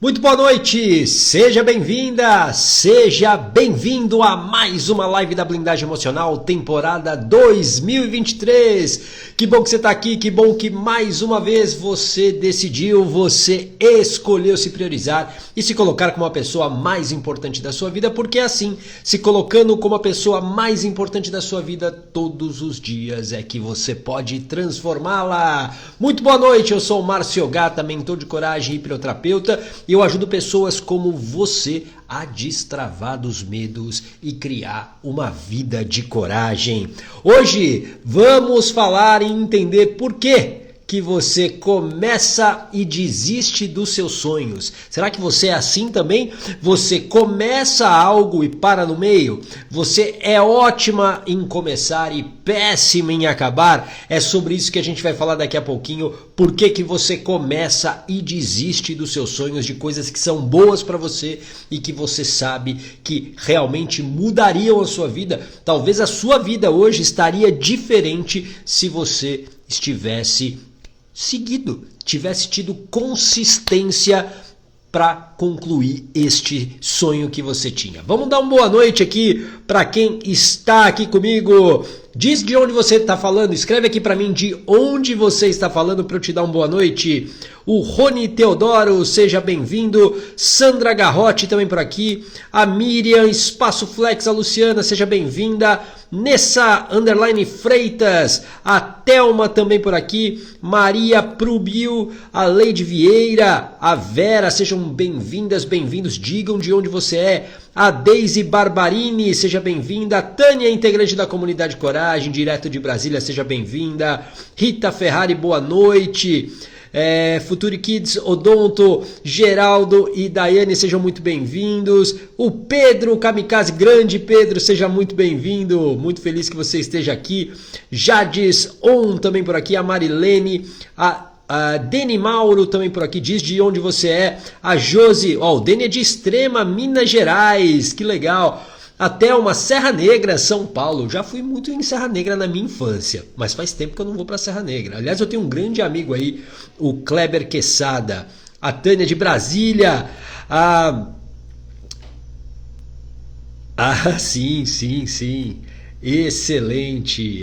Muito boa noite, seja bem-vinda, seja bem-vindo a mais uma live da Blindagem Emocional, temporada 2023. Que bom que você está aqui, que bom que mais uma vez você decidiu, você escolheu se priorizar e se colocar como a pessoa mais importante da sua vida, porque é assim, se colocando como a pessoa mais importante da sua vida todos os dias é que você pode transformá-la. Muito boa noite, eu sou o Márcio Gata, mentor de coragem e hipnoterapeuta. E eu ajudo pessoas como você a destravar dos medos e criar uma vida de coragem. Hoje vamos falar e entender por quê que você começa e desiste dos seus sonhos. Será que você é assim também? Você começa algo e para no meio? Você é ótima em começar e péssima em acabar? É sobre isso que a gente vai falar daqui a pouquinho. Por que que você começa e desiste dos seus sonhos, de coisas que são boas para você e que você sabe que realmente mudariam a sua vida? Talvez a sua vida hoje estaria diferente se você tivesse tido consistência para concluir este sonho que você tinha. Vamos dar uma boa noite aqui para quem está aqui comigo. Diz de onde você está falando, escreve aqui para mim de onde você está falando para eu te dar uma boa noite. O Rony Teodoro, seja bem-vindo. Sandra Garrote também por aqui. A Miriam, Espaço Flex, a Luciana, seja bem-vinda. Nessa _ Freitas, a Thelma também por aqui, Maria Prubio, a Leide Vieira, a Vera, sejam bem-vindas, bem-vindos, digam de onde você é. A Deise Barbarini, seja bem-vinda. A Tânia, integrante da comunidade Coragem, direto de Brasília, seja bem-vinda. Rita Ferrari, boa noite. Futuri Kids, Odonto, Geraldo e Daiane, sejam muito bem-vindos. O Pedro Kamikaze, grande Pedro, seja muito bem-vindo. Muito feliz que você esteja aqui. Jades On também por aqui. A Marilene, a Deni Mauro também por aqui, diz de onde você é. A Josi, o Deni é de Extrema, Minas Gerais, que legal. Até uma Serra Negra, São Paulo. Já fui muito em Serra Negra na minha infância, mas faz tempo que eu não vou para Serra Negra. Aliás, eu tenho um grande amigo aí, o Kleber Quesada. A Tânia de Brasília. Sim. Excelente.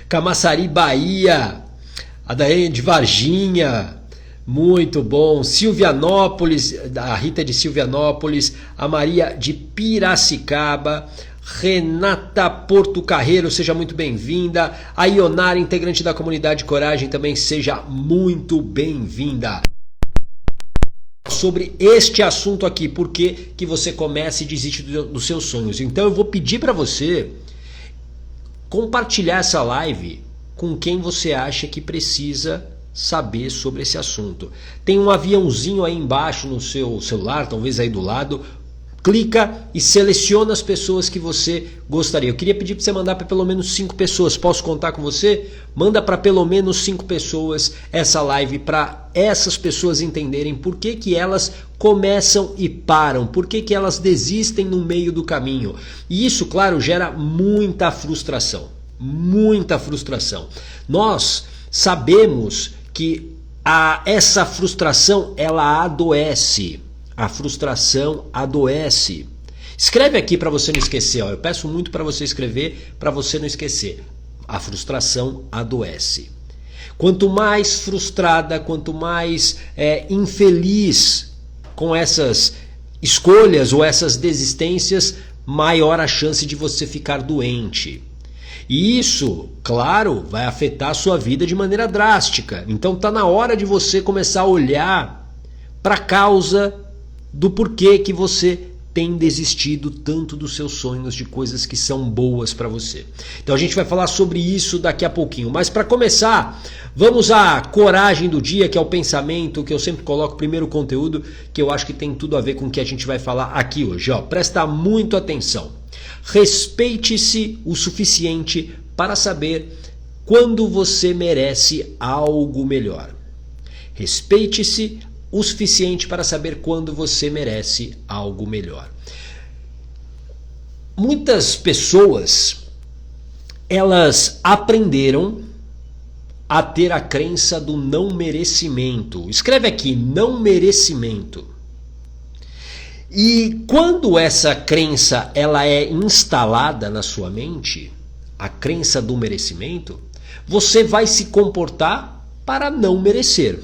Camaçari, Bahia. A Daiane de Varginha. Muito bom. Silvianópolis, a Rita de Silvianópolis, a Maria de Piracicaba, Renata Porto Carreiro, seja muito bem-vinda. A Ionara, integrante da comunidade Coragem, também seja muito bem-vinda. Sobre este assunto aqui, por que você começa e desiste dos seus sonhos. Então eu vou pedir para você compartilhar essa live com quem você acha que precisa saber sobre esse assunto. Tem um aviãozinho aí embaixo no seu celular, talvez aí do lado. Clica e seleciona as pessoas que você gostaria. Eu queria pedir para você mandar para pelo menos 5 pessoas. Posso contar com você? Manda para pelo menos 5 pessoas essa live, para essas pessoas entenderem por que elas começam e param, por que elas desistem no meio do caminho. E isso, claro, gera muita frustração. Nós sabemos que essa frustração, ela adoece. A frustração adoece. Escreve aqui para você não esquecer. Eu peço muito para você escrever para você não esquecer. A frustração adoece. Quanto mais frustrada, quanto mais infeliz com essas escolhas ou essas desistências, maior a chance de você ficar doente. E isso, claro, vai afetar a sua vida de maneira drástica. Então está na hora de você começar a olhar para a causa do porquê que você tem desistido tanto dos seus sonhos, de coisas que são boas para você. Então a gente vai falar sobre isso daqui a pouquinho. Mas para começar, vamos à coragem do dia, que é o pensamento, que eu sempre coloco primeiro, o conteúdo, que eu acho que tem tudo a ver com o que a gente vai falar aqui hoje. Presta muito atenção. Respeite-se o suficiente para saber quando você merece algo melhor. Respeite-se o suficiente para saber quando você merece algo melhor. Muitas pessoas, elas aprenderam a ter a crença do não merecimento. Escreve aqui, não merecimento. E quando essa crença ela é instalada na sua mente, a crença do merecimento, você vai se comportar para não merecer.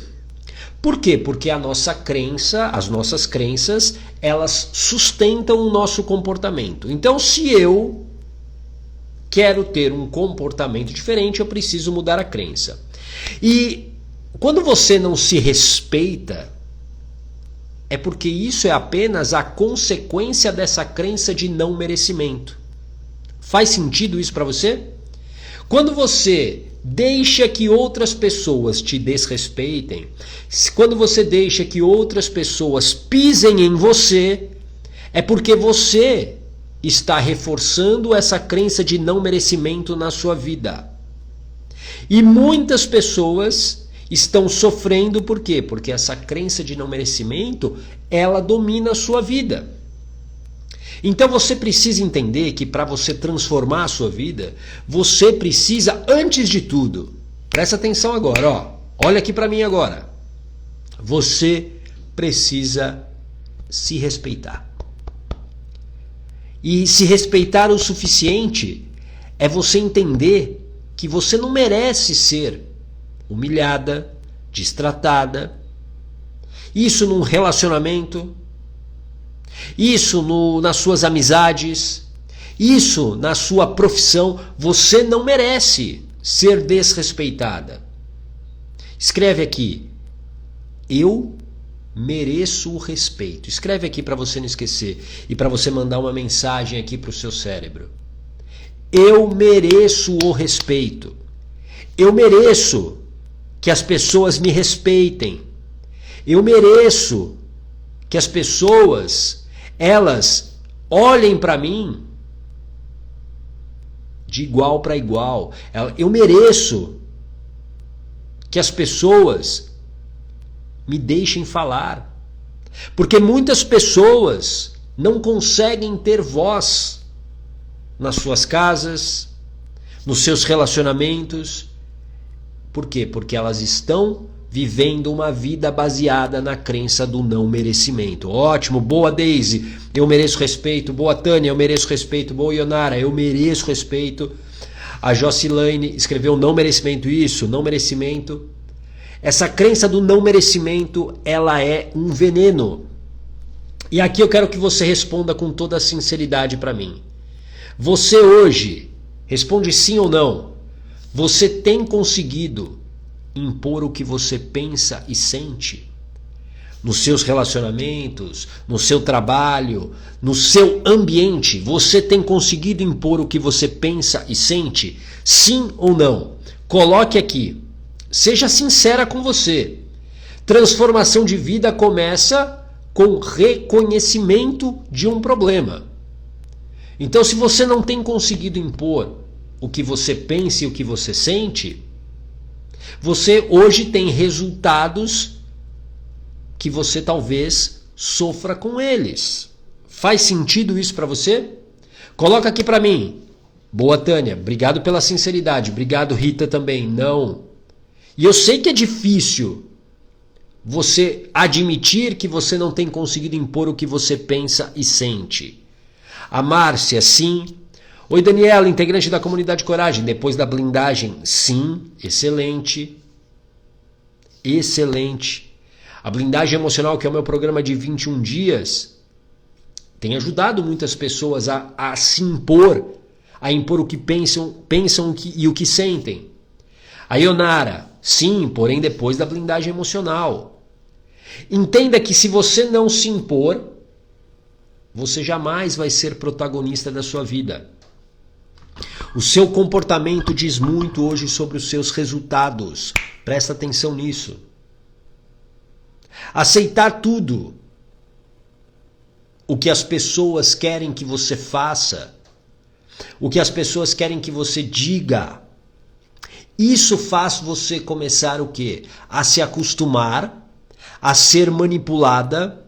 Por quê? Porque a nossa crença, as nossas crenças, elas sustentam o nosso comportamento. Então, se eu quero ter um comportamento diferente, eu preciso mudar a crença. E quando você não se respeita, é porque isso é apenas a consequência dessa crença de não merecimento. Faz sentido isso para você? Quando você deixa que outras pessoas te desrespeitem, quando você deixa que outras pessoas pisem em você, é porque você está reforçando essa crença de não merecimento na sua vida. E muitas pessoas estão sofrendo por quê? Porque essa crença de não merecimento, ela domina a sua vida. Então você precisa entender que para você transformar a sua vida, você precisa, antes de tudo, presta atenção agora, ó, olha aqui para mim agora, você precisa se respeitar. E se respeitar o suficiente é você entender que você não merece ser humilhada, destratada. Isso num relacionamento, isso nas suas amizades, isso na sua profissão. Você não merece ser desrespeitada. Escreve aqui, eu mereço o respeito. Escreve aqui para você não esquecer e para você mandar uma mensagem aqui para o seu cérebro. Eu mereço o respeito. Eu mereço que as pessoas me respeitem. Eu mereço que as pessoas, elas olhem para mim de igual para igual. Eu mereço que as pessoas me deixem falar. Porque muitas pessoas não conseguem ter voz nas suas casas, nos seus relacionamentos. Por quê? Porque elas estão vivendo uma vida baseada na crença do não merecimento. Ótimo, boa Daisy, eu mereço respeito. Boa Tânia, eu mereço respeito. Boa Ionara, eu mereço respeito. A Jocilane escreveu não merecimento, isso, não merecimento. Essa crença do não merecimento, ela é um veneno. E aqui eu quero que você responda com toda a sinceridade para mim. Você hoje, responde sim ou não, você tem conseguido impor o que você pensa e sente? Nos seus relacionamentos, no seu trabalho, no seu ambiente, você tem conseguido impor o que você pensa e sente? Sim ou não? Coloque aqui. Seja sincera com você. Transformação de vida começa com reconhecimento de um problema. Então, se você não tem conseguido impor o que você pensa e o que você sente, você hoje tem resultados que você talvez sofra com eles. Faz sentido isso para você? Coloca aqui para mim. Boa, Tânia. Obrigado pela sinceridade. Obrigado, Rita, também. Não. E eu sei que é difícil você admitir que você não tem conseguido impor o que você pensa e sente. A Márcia, sim. Oi, Daniela, integrante da comunidade Coragem. Depois da blindagem, sim. Excelente. Excelente. A blindagem emocional, que é o meu programa de 21 dias, tem ajudado muitas pessoas a se impor, a impor o que pensam e o que sentem. A Ionara, sim, porém depois da blindagem emocional. Entenda que se você não se impor, você jamais vai ser protagonista da sua vida. O seu comportamento diz muito hoje sobre os seus resultados. Presta atenção nisso. Aceitar tudo o que as pessoas querem que você faça, o que as pessoas querem que você diga, isso faz você começar o quê? A se acostumar, a ser manipulada.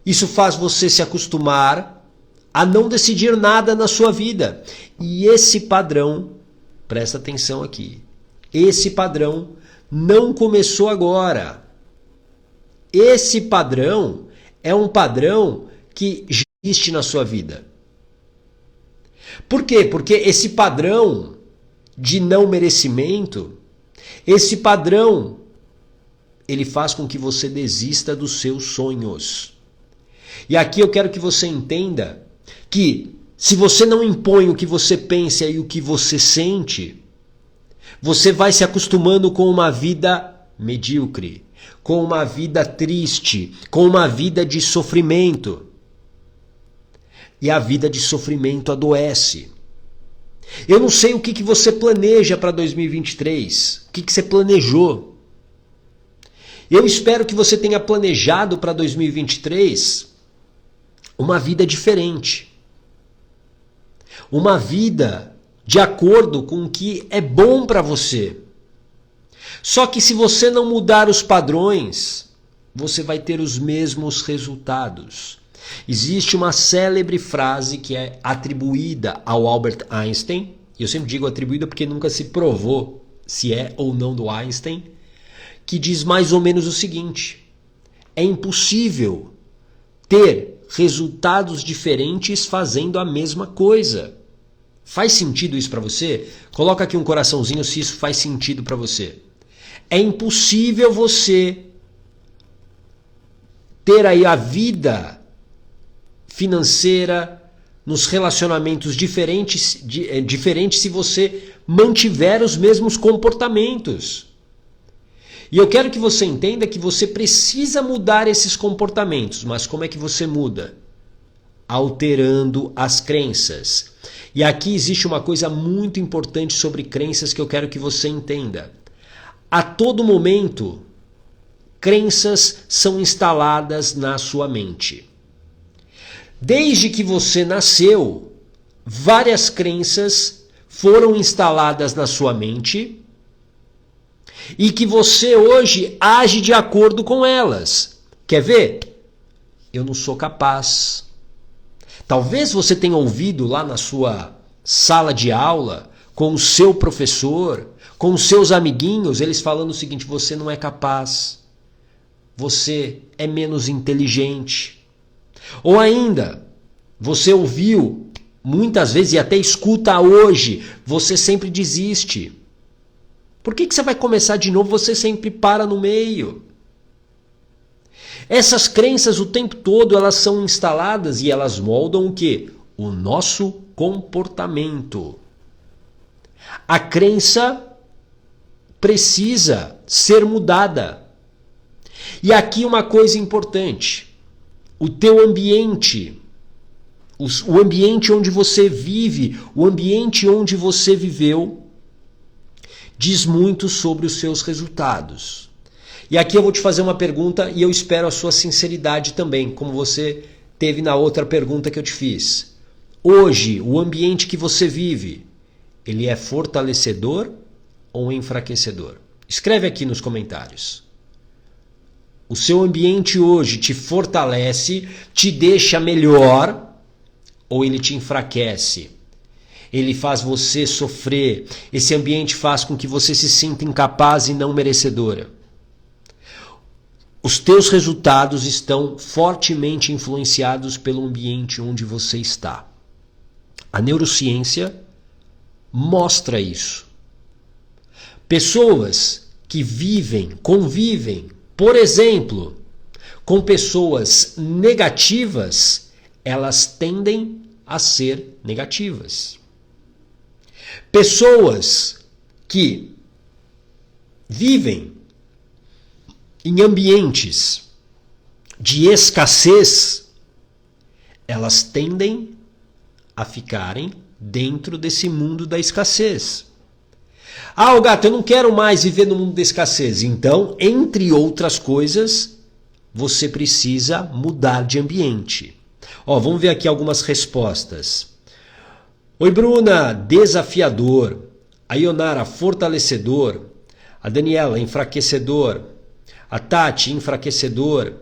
Isso faz você se acostumar a não decidir nada na sua vida. E esse padrão, presta atenção aqui, Esse padrão não começou agora. Esse padrão é um padrão que já existe na sua vida. Por quê? Porque esse padrão de não merecimento, esse padrão, ele faz com que você desista dos seus sonhos. E aqui eu quero que você entenda que se você não impõe o que você pensa e o que você sente, você vai se acostumando com uma vida medíocre, com uma vida triste, com uma vida de sofrimento. E a vida de sofrimento adoece. Eu não sei o que você planeja para 2023, o que você planejou. Eu espero que você tenha planejado para 2023 uma vida diferente. Uma vida de acordo com o que é bom para você. Só que se você não mudar os padrões, você vai ter os mesmos resultados. Existe uma célebre frase que é atribuída ao Albert Einstein. Eu sempre digo atribuída porque nunca se provou se é ou não do Einstein, que diz mais ou menos o seguinte: é impossível ter resultados diferentes fazendo a mesma coisa. Faz sentido isso para você? Coloca aqui um coraçãozinho se isso faz sentido para você. É impossível você ter aí a vida financeira nos relacionamentos diferentes se você mantiver os mesmos comportamentos. E eu quero que você entenda que você precisa mudar esses comportamentos. Mas como é que você muda? Alterando as crenças. E aqui existe uma coisa muito importante sobre crenças que eu quero que você entenda. A todo momento, crenças são instaladas na sua mente. Desde que você nasceu, várias crenças foram instaladas na sua mente e que você hoje age de acordo com elas. Quer ver? Eu não sou capaz. Talvez você tenha ouvido lá na sua sala de aula, com o seu professor, com os seus amiguinhos, eles falando o seguinte: você não é capaz, você é menos inteligente. Ou ainda, você ouviu muitas vezes e até escuta hoje, você sempre desiste. Por que você vai começar de novo? Você sempre para no meio. Essas crenças o tempo todo elas são instaladas e elas moldam o quê? O nosso comportamento. A crença precisa ser mudada. E aqui uma coisa importante. O teu ambiente, o ambiente onde você vive, o ambiente onde você viveu, diz muito sobre os seus resultados. E aqui eu vou te fazer uma pergunta e eu espero a sua sinceridade também, como você teve na outra pergunta que eu te fiz. Hoje, o ambiente que você vive, ele é fortalecedor ou enfraquecedor? Escreve aqui nos comentários. O seu ambiente hoje te fortalece, te deixa melhor ou ele te enfraquece? Ele faz você sofrer. Esse ambiente faz com que você se sinta incapaz e não merecedora. Os teus resultados estão fortemente influenciados pelo ambiente onde você está. A neurociência mostra isso. Pessoas que convivem, por exemplo, com pessoas negativas, elas tendem a ser negativas. Pessoas que vivem em ambientes de escassez, elas tendem a ficarem dentro desse mundo da escassez. Ah, Gato, eu não quero mais viver no mundo da escassez. Então, entre outras coisas, você precisa mudar de ambiente. Vamos ver aqui algumas respostas. Oi, Bruna, desafiador. A Ionara, fortalecedor. A Daniela, enfraquecedor. A Tati, enfraquecedor.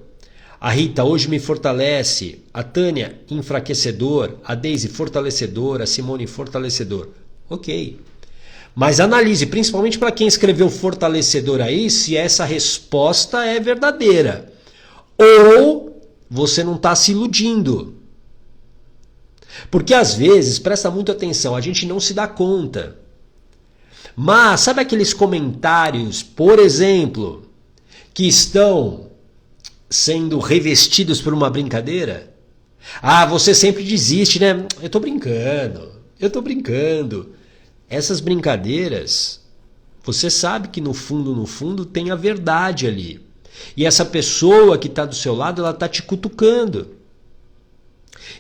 A Rita, hoje me fortalece. A Tânia, enfraquecedor. A Deise, fortalecedor. A Simone, fortalecedor. Ok. Mas analise, principalmente para quem escreveu fortalecedor aí, se essa resposta é verdadeira. Ou você não está se iludindo. Porque às vezes, presta muita atenção, a gente não se dá conta. Mas sabe aqueles comentários, por exemplo, que estão sendo revestidos por uma brincadeira? Ah, você sempre desiste, né? Eu tô brincando. Essas brincadeiras, você sabe que no fundo tem a verdade ali. E essa pessoa que está do seu lado, ela está te cutucando.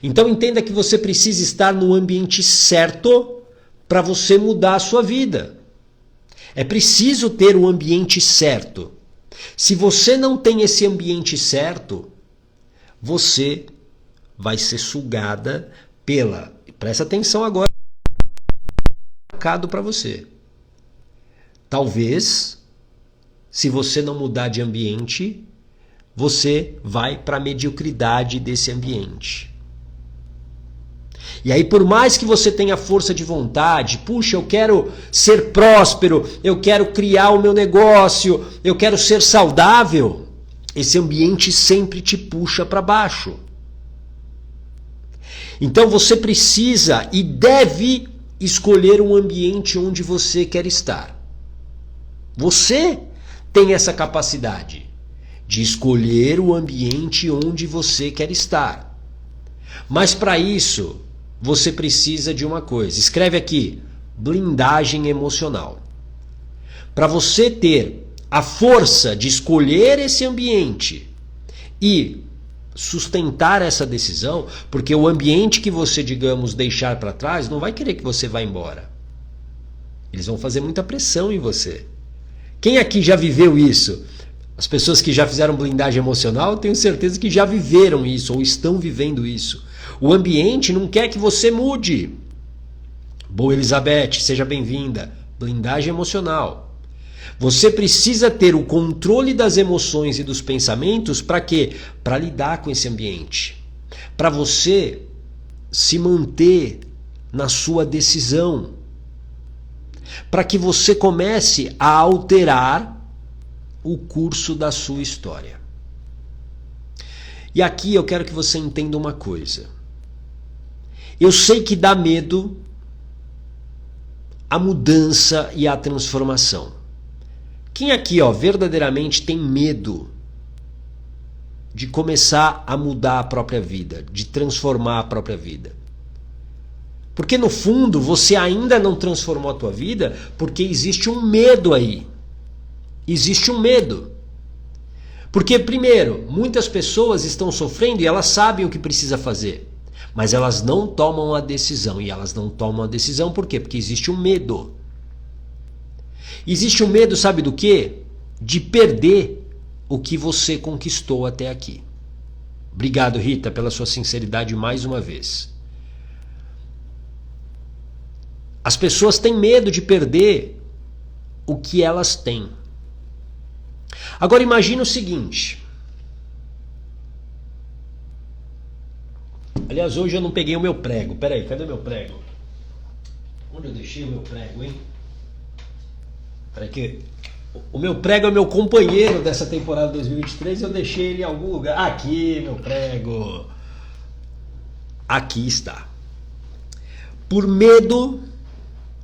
Então entenda que você precisa estar no ambiente certo para você mudar a sua vida. É preciso ter o ambiente certo. Se você não tem esse ambiente certo, você vai ser sugada pela... Presta atenção agora. Recado para você. Talvez, se você não mudar de ambiente, você vai para a mediocridade desse ambiente. E aí, por mais que você tenha força de vontade, puxa, eu quero ser próspero, eu quero criar o meu negócio, eu quero ser saudável, esse ambiente sempre te puxa para baixo. Então você precisa e deve escolher um ambiente onde você quer estar. Você tem essa capacidade de escolher o ambiente onde você quer estar. Mas para isso, você precisa de uma coisa. Escreve aqui, blindagem emocional. Para você ter a força de escolher esse ambiente e sustentar essa decisão, porque o ambiente que você, digamos, deixar para trás não vai querer que você vá embora. Eles vão fazer muita pressão em você. Quem aqui já viveu isso? As pessoas que já fizeram blindagem emocional, tenho certeza que já viveram isso ou estão vivendo isso. O ambiente não quer que você mude. Boa, Elizabeth, seja bem-vinda. Blindagem emocional. Você precisa ter o controle das emoções e dos pensamentos para quê? Para lidar com esse ambiente. Para você se manter na sua decisão. Para que você comece a alterar o curso da sua história. E aqui eu quero que você entenda uma coisa. Eu sei que dá medo a mudança e a transformação. Quem aqui, verdadeiramente tem medo de começar a mudar a própria vida, de transformar a própria vida? Porque no fundo você ainda não transformou a tua vida porque existe um medo aí. Existe um medo. Porque, primeiro, muitas pessoas estão sofrendo e elas sabem o que precisa fazer. Mas elas não tomam a decisão. E elas não tomam a decisão por quê? Porque existe um medo. Existe um medo, sabe do quê? De perder o que você conquistou até aqui. Obrigado, Rita, pela sua sinceridade mais uma vez. As pessoas têm medo de perder o que elas têm. Agora imagina o seguinte. Aliás, hoje eu não peguei o meu prego. Peraí, cadê meu prego? Onde eu deixei o meu prego, hein? Peraí que o meu prego é meu companheiro dessa temporada 2023. Eu deixei ele em algum lugar. Aqui, meu prego. Aqui está. Por medo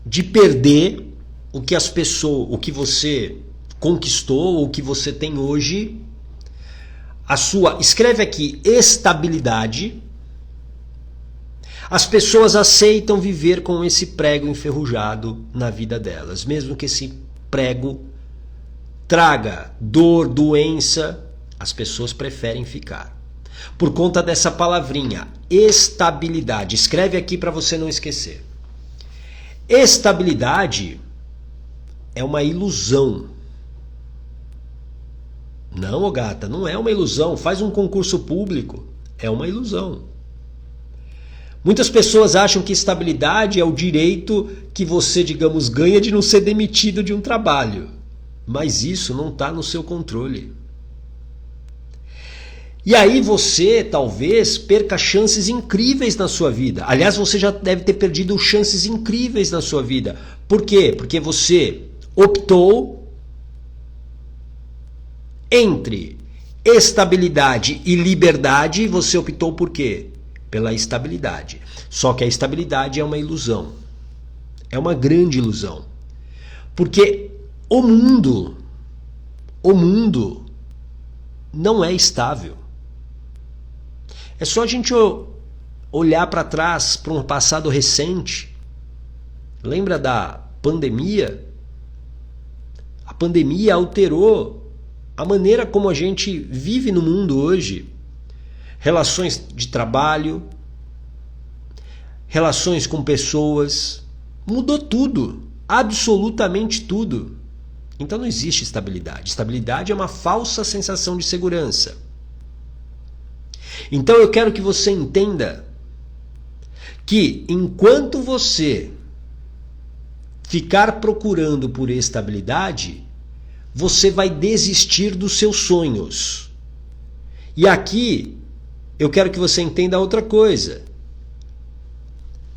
de perder o que as pessoas, o que você conquistou, o que você tem hoje, a sua, escreve aqui, estabilidade. As pessoas aceitam viver com esse prego enferrujado na vida delas, mesmo que esse prego traga dor, doença, as pessoas preferem ficar. Por conta dessa palavrinha, estabilidade. Escreve aqui para você não esquecer. Estabilidade é uma ilusão. Não, ô gata, não é uma ilusão. Faz um concurso público. É uma ilusão. Muitas pessoas acham que estabilidade é o direito que você, digamos, ganha de não ser demitido de um trabalho. Mas isso não está no seu controle. E aí você talvez perca chances incríveis na sua vida. Aliás, você já deve ter perdido chances incríveis na sua vida. Por quê? Porque você optou entre estabilidade e liberdade, você optou por quê? Pela estabilidade. Só que a estabilidade é uma ilusão. É uma grande ilusão. Porque o mundo não é estável. É só a gente olhar para trás, para um passado recente. Lembra da pandemia? A pandemia alterou a maneira como a gente vive no mundo hoje. Relações de trabalho, relações com pessoas, mudou tudo, absolutamente tudo. Então não existe estabilidade. Estabilidade é uma falsa sensação de segurança. Então eu quero que você entenda que enquanto você ficar procurando por estabilidade, você vai desistir dos seus sonhos. E aqui eu quero que você entenda outra coisa.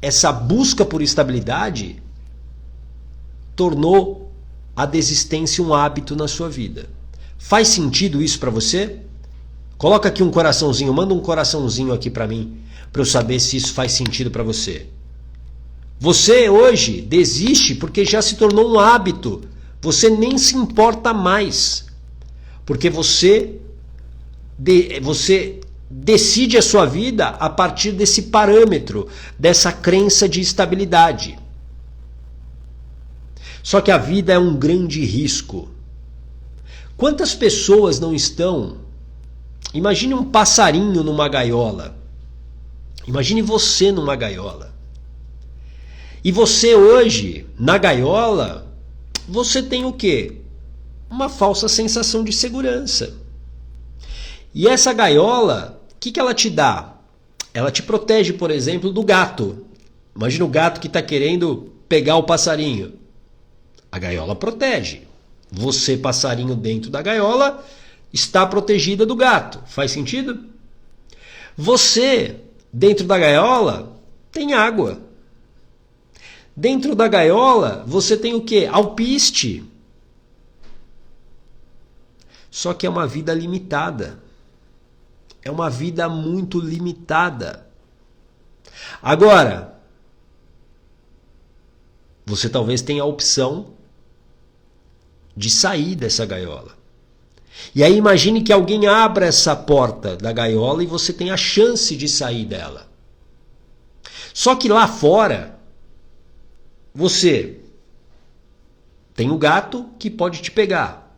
Essa busca por estabilidade tornou a desistência um hábito na sua vida. Faz sentido isso para você? Coloca aqui um coraçãozinho, manda um coraçãozinho aqui para mim, para eu saber se isso faz sentido para você. Você hoje desiste porque já se tornou um hábito. Você nem se importa mais. Porque você decide a sua vida a partir desse parâmetro, dessa crença de estabilidade. Só que a vida é um grande risco. Quantas pessoas não estão... Imagine um passarinho numa gaiola. Imagine você numa gaiola. E você hoje, na gaiola, você tem o quê? Uma falsa sensação de segurança. E essa gaiola, o que ela te dá? Ela te protege, por exemplo, do gato. Imagina o gato que está querendo pegar o passarinho. A gaiola protege. Você, passarinho dentro da gaiola, está protegida do gato. Faz sentido? Você, dentro da gaiola, tem água. Dentro da gaiola, você tem o quê? Alpiste. Só que é uma vida limitada. É uma vida muito limitada. Agora, você talvez tenha a opção de sair dessa gaiola. E aí imagine que alguém abra essa porta da gaiola e você tem a chance de sair dela. Só que lá fora, você tem o gato que pode te pegar.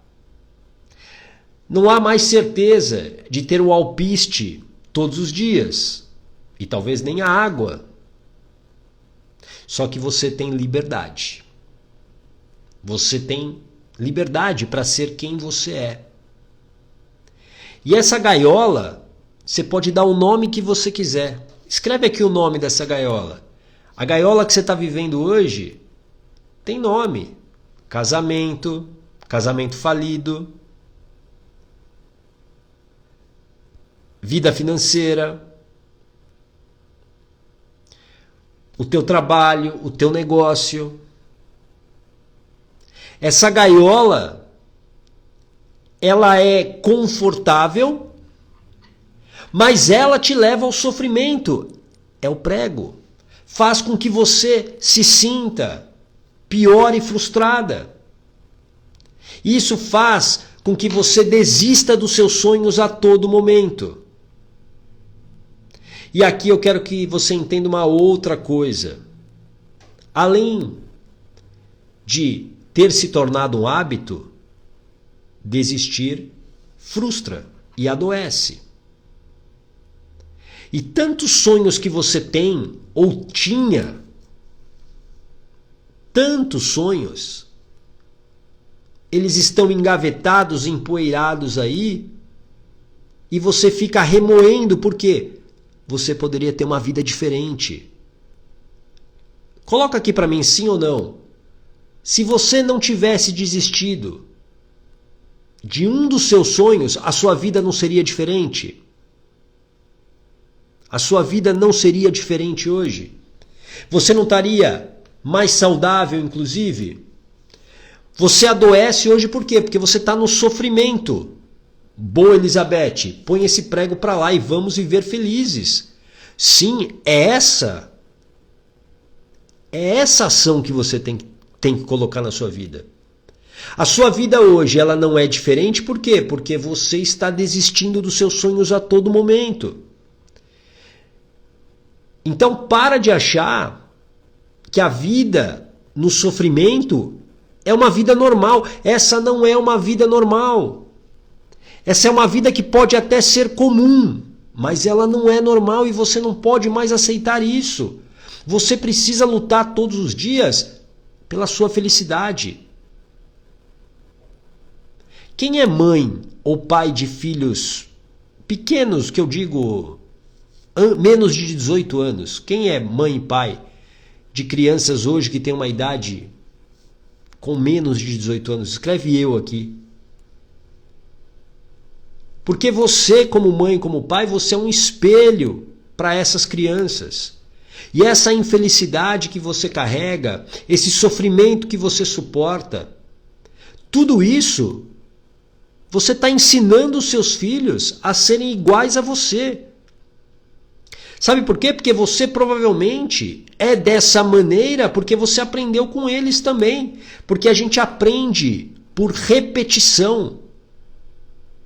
Não há mais certeza de ter o alpiste todos os dias. E talvez nem a água. Só que você tem liberdade. Você tem liberdade para ser quem você é. E essa gaiola, você pode dar o nome que você quiser. Escreve aqui o nome dessa gaiola. A gaiola que você está vivendo hoje tem nome. Casamento, casamento falido, vida financeira, o teu trabalho, o teu negócio. Essa gaiola, ela é confortável, mas ela te leva ao sofrimento. É o prego. Faz com que você se sinta pior e frustrada. Isso faz com que você desista dos seus sonhos a todo momento. E aqui eu quero que você entenda uma outra coisa. Além de ter se tornado um hábito, desistir frustra e adoece. E tantos sonhos que você tem ou tinha, tantos sonhos, eles estão engavetados, empoeirados aí, e você fica remoendo, por quê? Você poderia ter uma vida diferente. Coloca aqui para mim, sim ou não. Se você não tivesse desistido de um dos seus sonhos, a sua vida não seria diferente? A sua vida não seria diferente hoje? Você não estaria mais saudável, inclusive. Você adoece hoje por quê? Porque você está no sofrimento. Boa, Elizabeth, põe esse prego para lá e vamos viver felizes. Sim, é essa ação que você tem que colocar na sua vida. A sua vida hoje, ela não é diferente, por quê? Porque você está desistindo dos seus sonhos a todo momento. Então para de achar que a vida no sofrimento é uma vida normal. Essa não é uma vida normal. Essa é uma vida que pode até ser comum, mas ela não é normal e você não pode mais aceitar isso. Você precisa lutar todos os dias pela sua felicidade. Quem é mãe ou pai de filhos pequenos, que eu digo menos de 18 anos, quem é mãe e pai de crianças hoje que tem uma idade com menos de 18 anos? Escreve eu aqui. Porque você, como mãe, como pai, você é um espelho para essas crianças. E essa infelicidade que você carrega, esse sofrimento que você suporta, tudo isso, você está ensinando os seus filhos a serem iguais a você. Sabe por quê? Porque você provavelmente é dessa maneira porque você aprendeu com eles também. Porque a gente aprende por repetição.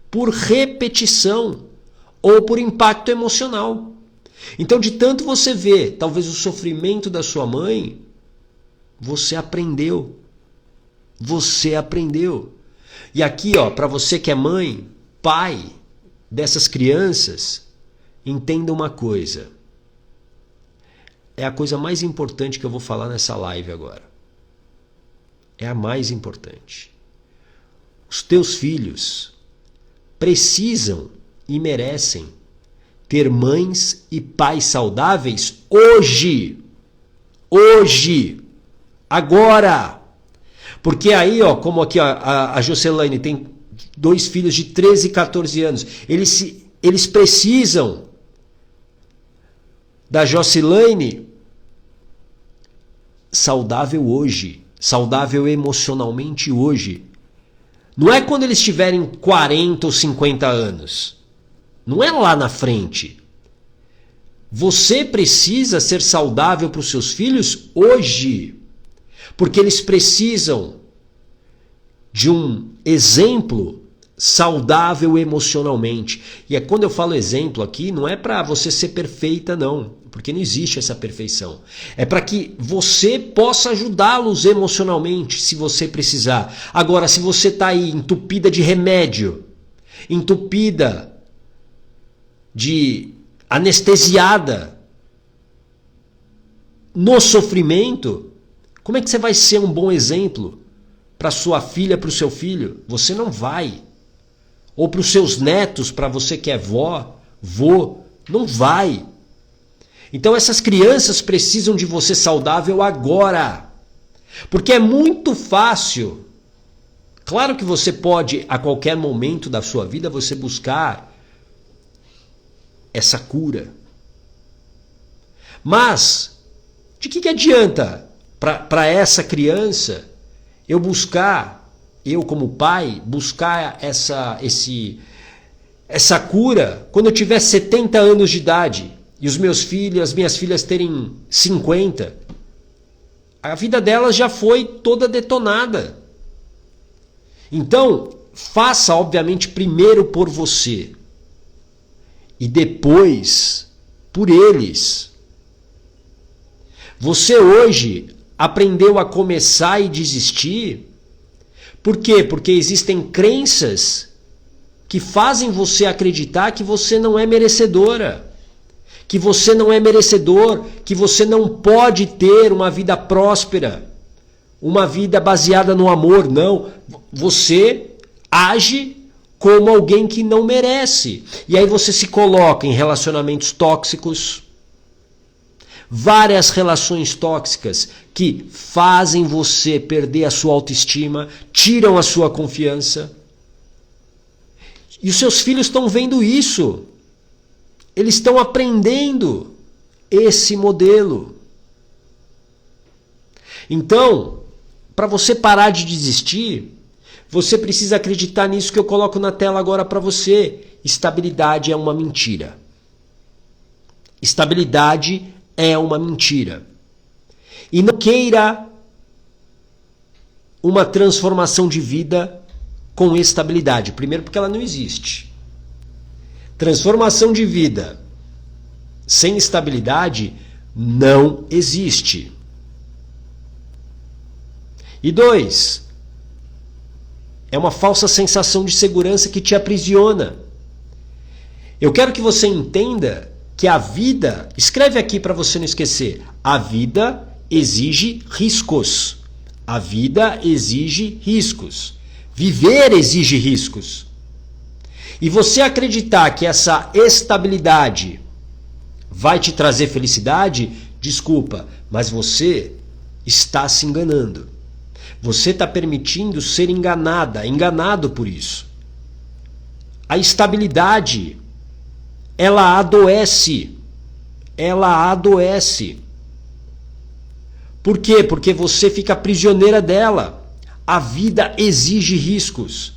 Por repetição. Ou por impacto emocional. Então, de tanto você ver, talvez o sofrimento da sua mãe, você aprendeu. Você aprendeu. E aqui, ó, para você que é mãe, pai dessas crianças, entenda uma coisa. É a coisa mais importante que eu vou falar nessa live agora. É a mais importante. Os teus filhos precisam e merecem ter mães e pais saudáveis hoje. Hoje. Agora. Porque aí, ó, como aqui a Jocelaine tem 2 filhos de 13 e 14 anos. Eles precisam da Jocelaine saudável hoje. Saudável emocionalmente hoje. Não é quando eles tiverem 40 ou 50 anos. Não é lá na frente. Você precisa ser saudável para os seus filhos hoje. Porque eles precisam de um exemplo saudável emocionalmente. E quando eu falo exemplo aqui, não é para você ser perfeita, não. Porque não existe essa perfeição. É para que você possa ajudá-los emocionalmente, se você precisar. Agora, se você está aí entupida de remédio, entupida de anestesiada no sofrimento, como é que você vai ser um bom exemplo para sua filha, para o seu filho? Você não vai. Ou para os seus netos, para você que é vó, vô, não vai. Então essas crianças precisam de você saudável agora. Porque é muito fácil. Claro que você pode, a qualquer momento da sua vida, você buscar essa cura. Mas, de que adianta para essa criança eu como pai, buscar essa cura quando eu tiver 70 anos de idade e os meus filhos, as minhas filhas terem 50? A vida delas já foi toda detonada. Então, faça obviamente primeiro por você e depois por eles. Você hoje aprendeu a começar e desistir. Por quê? Porque existem crenças que fazem você acreditar que você não é merecedora, que você não é merecedor, que você não pode ter uma vida próspera, uma vida baseada no amor. Não, você age como alguém que não merece. E aí você se coloca em relacionamentos tóxicos, várias relações tóxicas que fazem você perder a sua autoestima, tiram a sua confiança. E os seus filhos estão vendo isso. Eles estão aprendendo esse modelo. Então, para você parar de desistir, você precisa acreditar nisso que eu coloco na tela agora para você. Estabilidade é uma mentira. Estabilidade é uma mentira. E não queira uma transformação de vida com estabilidade. Primeiro, porque ela não existe. Transformação de vida sem estabilidade não existe. E 2, é uma falsa sensação de segurança que te aprisiona. Eu quero que você entenda que a vida, escreve aqui para você não esquecer, a vida exige riscos. A vida exige riscos. Viver exige riscos. E você acreditar que essa estabilidade vai te trazer felicidade, desculpa, mas você está se enganando. Você está permitindo ser enganado por isso. A estabilidade, ela adoece. Ela adoece. Por quê? Porque você fica prisioneira dela. A vida exige riscos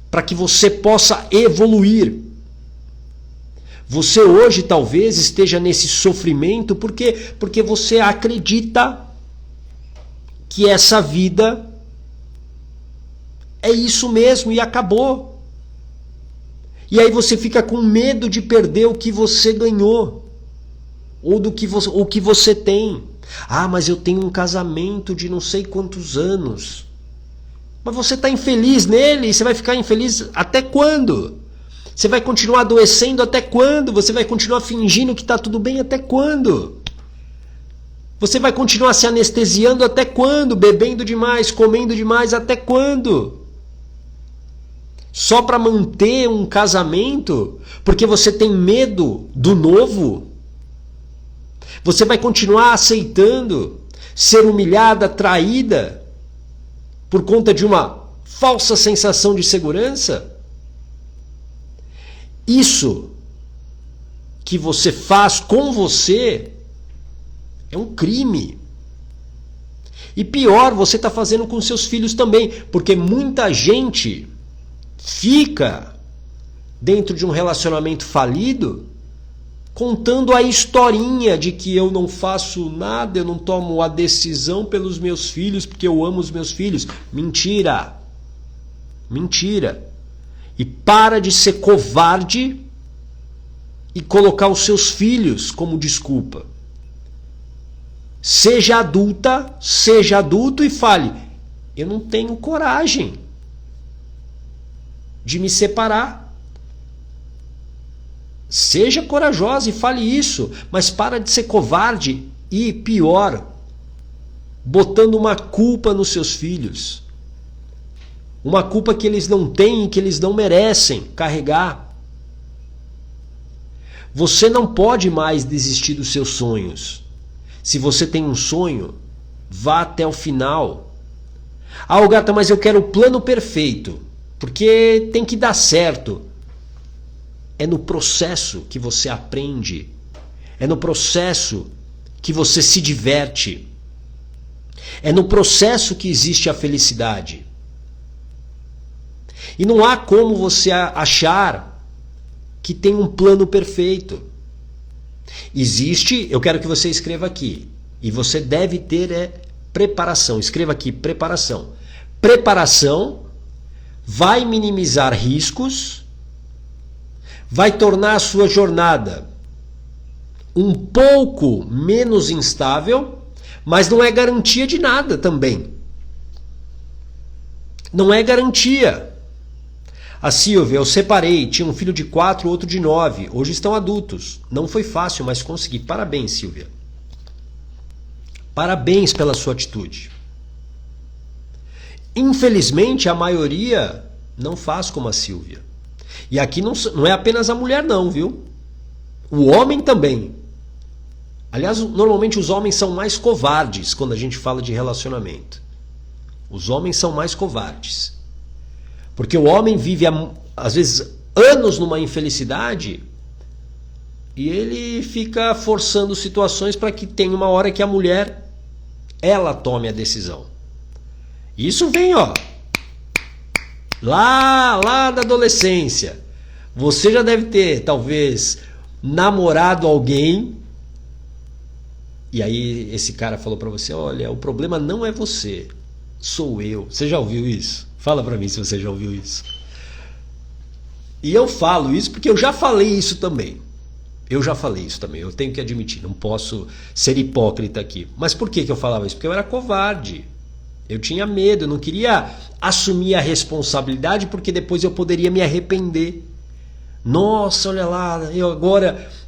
para que você possa evoluir. Você hoje talvez esteja nesse sofrimento porque você acredita que essa vida é isso mesmo e acabou. E aí você fica com medo de perder o que você ganhou ou o que você tem. Ah, mas eu tenho um casamento de não sei quantos anos. Mas você está infeliz nele e você vai ficar infeliz até quando? Você vai continuar adoecendo até quando? Você vai continuar fingindo que está tudo bem até quando? Você vai continuar se anestesiando até quando? Bebendo demais, comendo demais, até quando? Só para manter um casamento? Porque você tem medo do novo? Você vai continuar aceitando ser humilhada, traída, por conta de uma falsa sensação de segurança? Isso que você faz com você é um crime. E pior, você está fazendo com seus filhos também, porque muita gente fica dentro de um relacionamento falido contando a historinha de que eu não faço nada, eu não tomo a decisão pelos meus filhos porque eu amo os meus filhos. Mentira. Mentira. E para de ser covarde e colocar os seus filhos como desculpa. Seja adulta, seja adulto e fale: eu não tenho coragem de me separar. Seja corajosa e fale isso, mas para de ser covarde e, pior, botando uma culpa nos seus filhos. Uma culpa que eles não têm e que eles não merecem carregar. Você não pode mais desistir dos seus sonhos. Se você tem um sonho, vá até o final. Ah, Gata, mas eu quero o plano perfeito, porque tem que dar certo. É no processo que você aprende. É no processo que você se diverte. É no processo que existe a felicidade. E não há como você achar que tem um plano perfeito. Existe, eu quero que você escreva aqui, e você deve ter preparação. Escreva aqui, preparação. Preparação vai minimizar riscos, vai tornar a sua jornada um pouco menos instável, mas não é garantia de nada também. Não é garantia. A Silvia, eu separei, tinha um filho de 4, outro de 9, hoje estão adultos. Não foi fácil, mas consegui. Parabéns, Silvia. Parabéns pela sua atitude. Infelizmente, a maioria não faz como a Silvia. E aqui não é apenas a mulher não, viu? O homem também. Aliás, normalmente os homens são mais covardes quando a gente fala de relacionamento. Os homens são mais covardes. Porque o homem vive, às vezes, anos numa infelicidade e ele fica forçando situações para que tenha uma hora que a mulher ela tome a decisão. Isso vem, ó, lá da adolescência. Você já deve ter, talvez, namorado alguém, e aí esse cara falou pra você, olha, o problema não é você, sou eu. Você já ouviu isso? Fala pra mim se você já ouviu isso. E eu falo isso porque eu já falei isso também. Eu tenho que admitir, não posso ser hipócrita aqui. Mas por que eu falava isso? Porque eu era covarde. Eu tinha medo, eu não queria assumir a responsabilidade porque depois eu poderia me arrepender. Nossa, olha lá,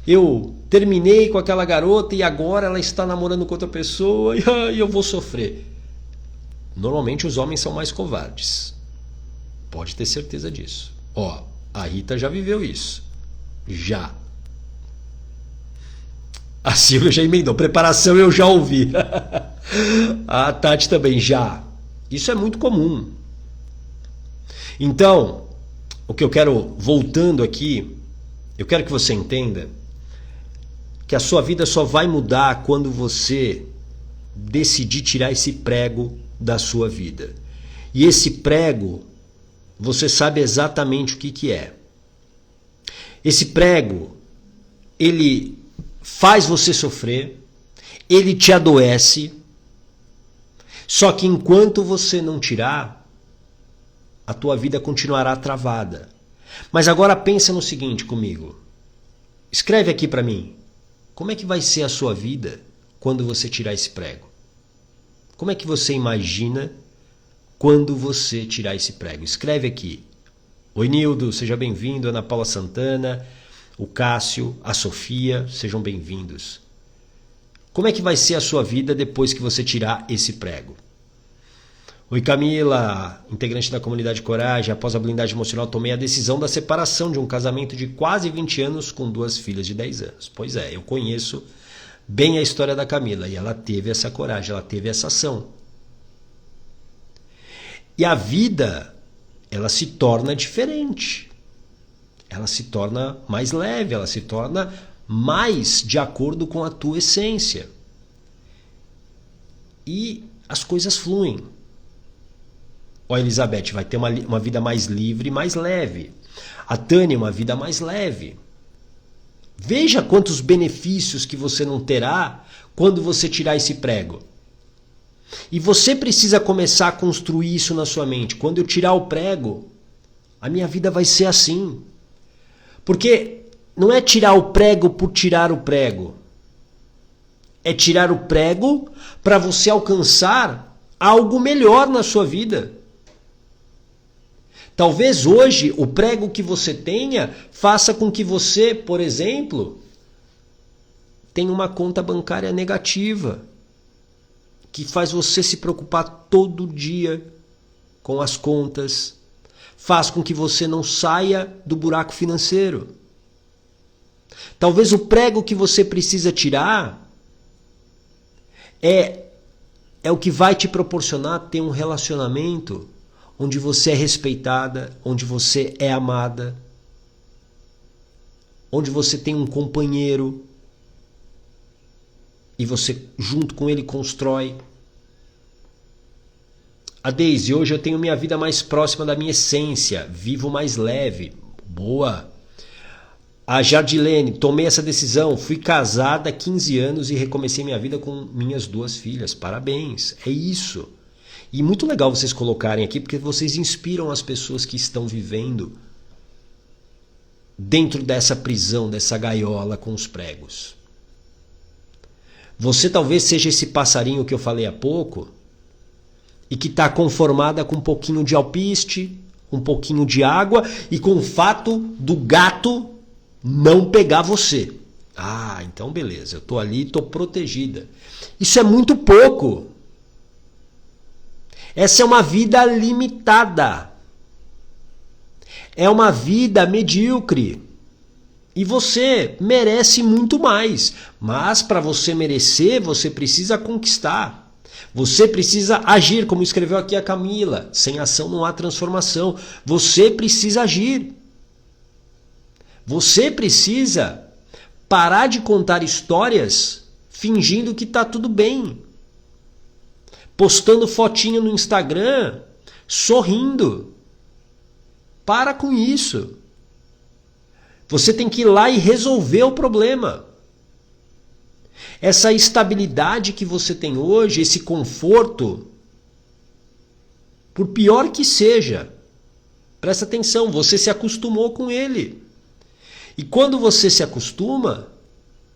eu terminei com aquela garota e agora ela está namorando com outra pessoa e eu vou sofrer. Normalmente os homens são mais covardes. Pode ter certeza disso. Ó, a Rita já viveu isso. Já. A Silvia já emendou. Preparação eu já ouvi. A Tati também já. Isso é muito comum. Então, o que eu quero, voltando aqui, eu quero que você entenda que a sua vida só vai mudar quando você decidir tirar esse prego da sua vida. E esse prego, você sabe exatamente o que é. Esse prego, ele faz você sofrer, ele te adoece, só que enquanto você não tirar, a tua vida continuará travada. Mas agora pensa no seguinte comigo. Escreve aqui para mim. Como é que vai ser a sua vida quando você tirar esse prego? Como é que você imagina quando você tirar esse prego? Escreve aqui. Oi Nildo, seja bem-vindo. Ana Paula Santana, o Cássio, a Sofia, sejam bem-vindos. Como é que vai ser a sua vida depois que você tirar esse prego? Oi Camila, integrante da comunidade Coragem, após a blindagem emocional tomei a decisão da separação de um casamento de quase 20 anos com 2 filhas de 10 anos. Pois é, eu conheço bem a história da Camila e ela teve essa coragem, ela teve essa ação. E a vida, ela se torna diferente. Ela se torna mais leve, ela se torna mais de acordo com a tua essência. E as coisas fluem. Ó, Elizabeth vai ter uma vida mais livre, mais leve. A Tânia, uma vida mais leve. Veja quantos benefícios que você não terá quando você tirar esse prego. E você precisa começar a construir isso na sua mente. Quando eu tirar o prego, a minha vida vai ser assim. Porque não é tirar o prego por tirar o prego. É tirar o prego para você alcançar algo melhor na sua vida. Talvez hoje o prego que você tenha faça com que você, por exemplo, tenha uma conta bancária negativa, que faz você se preocupar todo dia com as contas, faz com que você não saia do buraco financeiro. Talvez o prego que você precisa tirar é o que vai te proporcionar ter um relacionamento onde você é respeitada, onde você é amada, onde você tem um companheiro e você junto com ele constrói. A Deise, hoje eu tenho minha vida mais próxima da minha essência, vivo mais leve. Boa. A Jardilene, tomei essa decisão, fui casada há 15 anos e recomecei minha vida com minhas 2 filhas. Parabéns, é isso. E muito legal vocês colocarem aqui, porque vocês inspiram as pessoas que estão vivendo dentro dessa prisão, dessa gaiola com os pregos. Você talvez seja esse passarinho que eu falei há pouco e que está conformada com um pouquinho de alpiste, um pouquinho de água e com o fato do gato não pegar você. Ah, então beleza, eu estou ali, estou protegida. Isso é muito pouco. Essa é uma vida limitada. É uma vida medíocre. E você merece muito mais. Mas para você merecer, você precisa conquistar. Você precisa agir, como escreveu aqui a Camila. Sem ação não há transformação. Você precisa agir. Você precisa parar de contar histórias fingindo que está tudo bem. postando fotinho no Instagram, sorrindo. Para com isso. Você tem que ir lá e resolver o problema. Essa estabilidade que você tem hoje, esse conforto, por pior que seja, presta atenção, você se acostumou com ele. E quando você se acostuma,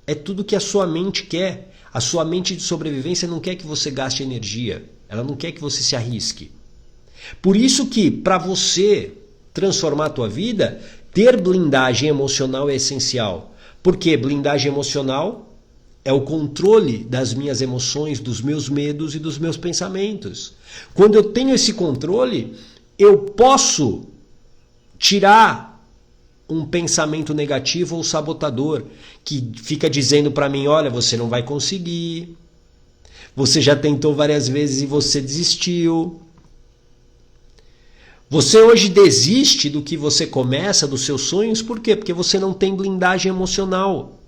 é tudo que a sua mente quer. A sua mente de sobrevivência não quer que você gaste energia. Ela não quer que você se arrisque. Por isso que, para você transformar a tua vida, ter blindagem emocional é essencial. Por quê? Blindagem emocional é o controle das minhas emoções, dos meus medos e dos meus pensamentos. Quando eu tenho esse controle, eu posso tirar um pensamento negativo ou sabotador que fica dizendo para mim, olha, você não vai conseguir, você já tentou várias vezes e você desistiu. Você hoje desiste do que você começa, dos seus sonhos, por quê? Porque você não tem blindagem emocional.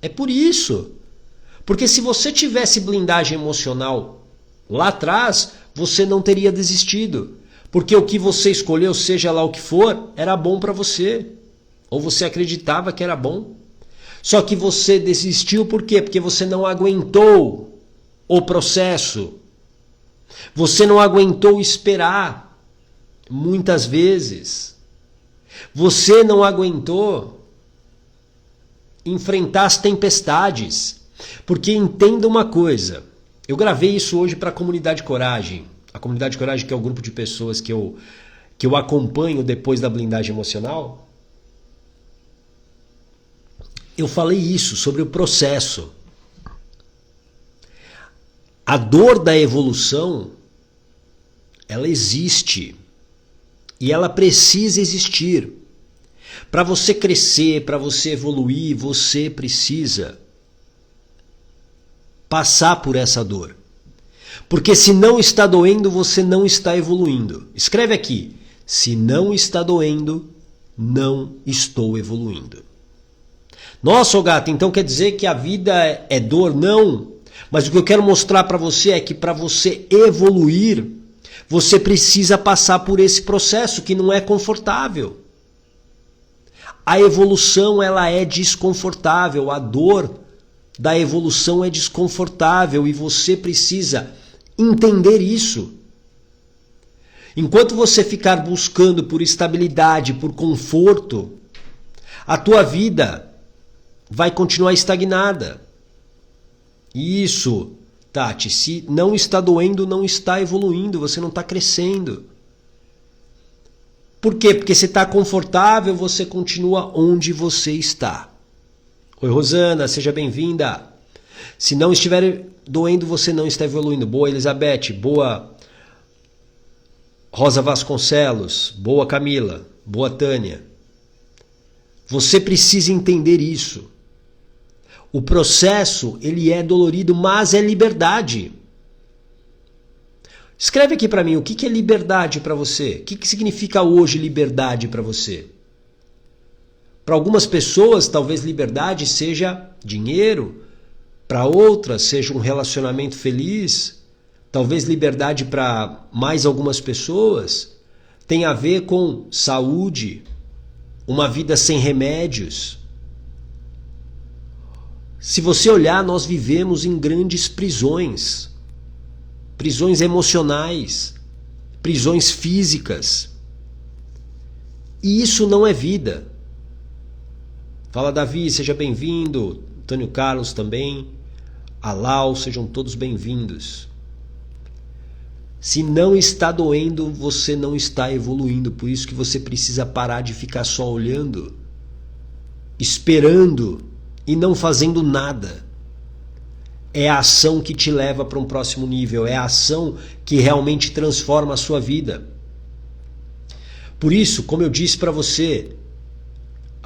É por isso. Porque se você tivesse blindagem emocional lá atrás, você não teria desistido. Porque o que você escolheu, seja lá o que for, era bom para você. Ou você acreditava que era bom. Só que você desistiu por quê? Porque você não aguentou o processo. Você não aguentou esperar. Muitas vezes. Você não aguentou enfrentar as tempestades. Porque entenda uma coisa. Eu gravei isso hoje para a Comunidade Coragem. A Comunidade Coragem, que é o grupo de pessoas que eu acompanho depois da blindagem emocional. Eu falei isso sobre o processo. A dor da evolução, ela existe. E ela precisa existir. Para você crescer, para você evoluir, você precisa passar por essa dor. Porque se não está doendo, você não está evoluindo. Escreve aqui, se não está doendo, não estou evoluindo. Nossa, ô gato, então quer dizer que a vida é dor? Não. Mas o que eu quero mostrar para você é que para você evoluir, você precisa passar por esse processo que não é confortável. A evolução, ela é desconfortável, a dor da evolução é desconfortável e você precisa entender isso. Enquanto você ficar buscando por estabilidade, por conforto, a tua vida vai continuar estagnada. Isso, Tati, se não está doendo, não está evoluindo, você não está crescendo. Por quê? Porque você está confortável, você continua onde você está. Oi, Rosana, seja bem-vinda. Se não estiver doendo, você não está evoluindo. Boa, Elizabeth. Boa, Rosa Vasconcelos. Boa, Camila. Boa, Tânia. Você precisa entender isso. O processo, ele é dolorido, mas é liberdade. Escreve aqui para mim, o que é liberdade para você? O que significa hoje liberdade para você? Para algumas pessoas, talvez liberdade seja dinheiro. Para outras, seja um relacionamento feliz. Talvez liberdade para mais algumas pessoas tem a ver com saúde, uma vida sem remédios. Se você olhar, nós vivemos em grandes prisões. Prisões emocionais, prisões físicas. E isso não é vida. Fala, Davi, seja bem-vindo. Antônio Carlos também. Alau, sejam todos bem-vindos. Se não está doendo, você não está evoluindo. Por isso que você precisa parar de ficar só olhando, esperando e não fazendo nada. É a ação que te leva para um próximo nível. É a ação que realmente transforma a sua vida. Por isso, como eu disse para você,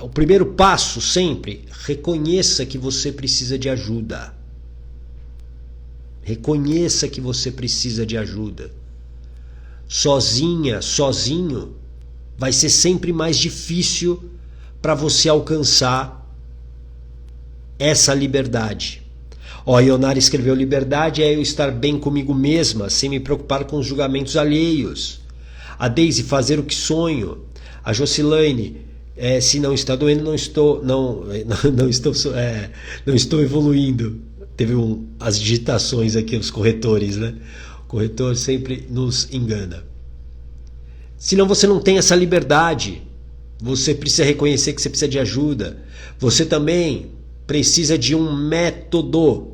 o primeiro passo sempre, reconheça que você precisa de ajuda. Reconheça que você precisa de ajuda. Sozinha, sozinho, vai ser sempre mais difícil para você alcançar essa liberdade. Ó, Ionara escreveu: liberdade é eu estar bem comigo mesma, sem me preocupar com os julgamentos alheios. A Deise, fazer o que sonho. A Jocilane, se não está doendo, não estou evoluindo. Teve as digitações aqui, os corretores, né? O corretor sempre nos engana. Senão você não tem essa liberdade. Você precisa reconhecer que você precisa de ajuda. Você também precisa de um método.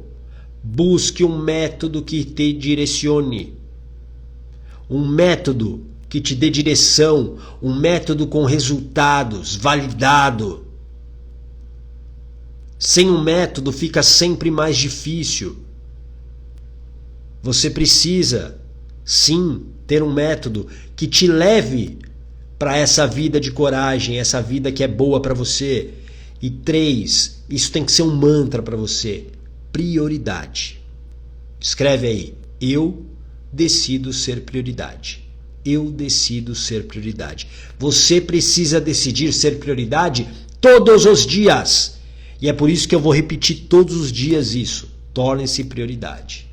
Busque um método que te direcione. Um método que te dê direção. Um método com resultados, validado. Sem um método fica sempre mais difícil. Você precisa, sim, ter um método que te leve para essa vida de coragem, essa vida que é boa para você. E 3, isso tem que ser um mantra para você: prioridade. Escreve aí: eu decido ser prioridade. Eu decido ser prioridade. Você precisa decidir ser prioridade todos os dias. E é por isso que eu vou repetir todos os dias isso. Torne-se prioridade.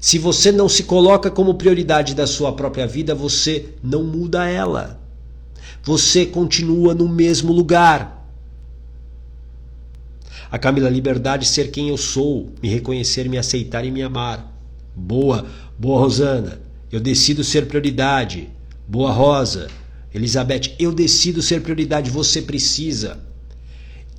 Se você não se coloca como prioridade da sua própria vida, você não muda ela. Você continua no mesmo lugar. A Camila: liberdade, ser quem eu sou, me reconhecer, me aceitar e me amar. Boa, boa, Rosana. Eu decido ser prioridade. Boa, Rosa. Elizabeth: eu decido ser prioridade. Você precisa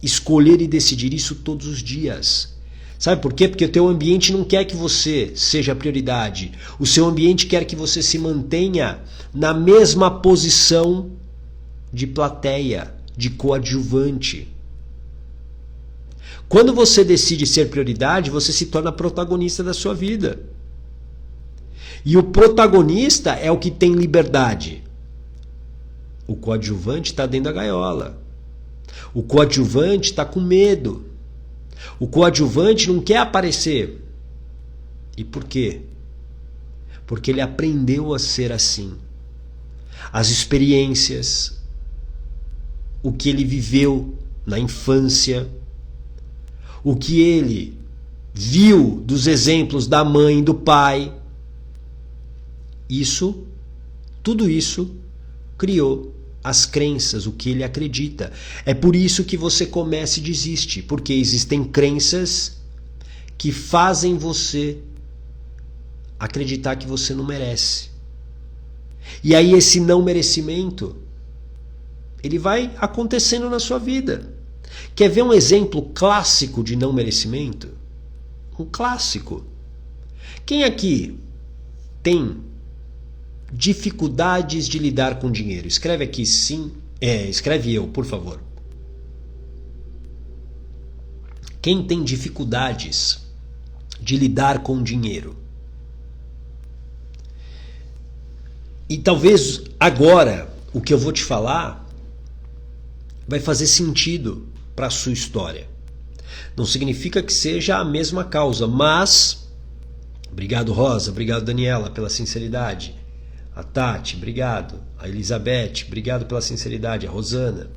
escolher e decidir isso todos os dias. Sabe por quê? Porque o teu ambiente não quer que você seja prioridade. O seu ambiente quer que você se mantenha na mesma posição de plateia, de coadjuvante. Quando você decide ser prioridade, você se torna protagonista da sua vida. E o protagonista é o que tem liberdade. O coadjuvante está dentro da gaiola. O coadjuvante está com medo. O coadjuvante não quer aparecer. E por quê? Porque ele aprendeu a ser assim. As experiências, o que ele viveu na infância, o que ele viu dos exemplos da mãe e do pai, tudo isso criou as crenças, o que ele acredita. É por isso que você começa e desiste, porque existem crenças que fazem você acreditar que você não merece. E aí esse não merecimento, ele vai acontecendo na sua vida. Quer ver um exemplo clássico de não merecimento? Um clássico. Quem aqui tem dificuldades de lidar com dinheiro? Escreve aqui sim. Escreve eu, por favor. Quem tem dificuldades de lidar com dinheiro? E talvez agora o que eu vou te falar vai fazer sentido para a sua história. Não significa que seja a mesma causa, mas... Obrigado, Rosa. Obrigado, Daniela, pela sinceridade. A Tati, obrigado. A Elizabeth, obrigado pela sinceridade. A Rosana.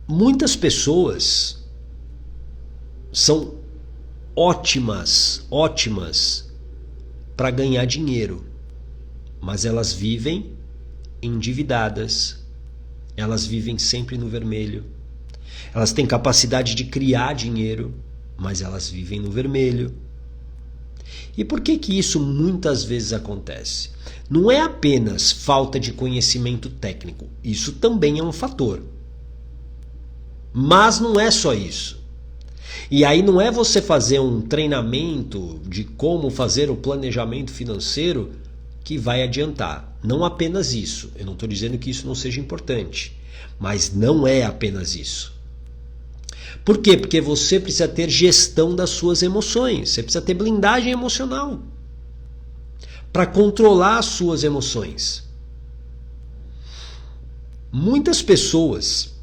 Muitas pessoas são ótimas para ganhar dinheiro, mas elas vivem endividadas, elas vivem sempre no vermelho. Elas têm capacidade de criar dinheiro, mas elas vivem no vermelho. E por que isso muitas vezes acontece? Não é apenas falta de conhecimento técnico, isso também é um fator. Mas não é só isso. E aí não é você fazer um treinamento de como fazer o planejamento financeiro que vai adiantar. Não apenas isso. Eu não estou dizendo que isso não seja importante, mas não é apenas isso. Por quê? Porque você precisa ter gestão das suas emoções. Você precisa ter blindagem emocional para controlar as suas emoções. Muitas pessoas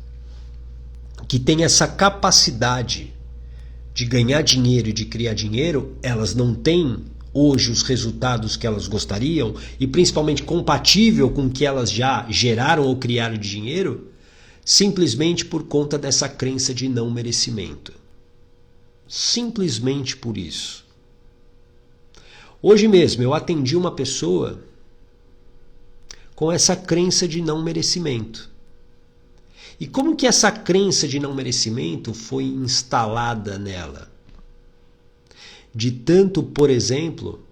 que têm essa capacidade de ganhar dinheiro e de criar dinheiro, elas não têm hoje os resultados que elas gostariam, e principalmente compatível com o que elas já geraram ou criaram de dinheiro, simplesmente por conta dessa crença de não merecimento. Simplesmente por isso. Hoje mesmo eu atendi uma pessoa com essa crença de não merecimento. E como que essa crença de não merecimento foi instalada nela? De tanto, por exemplo,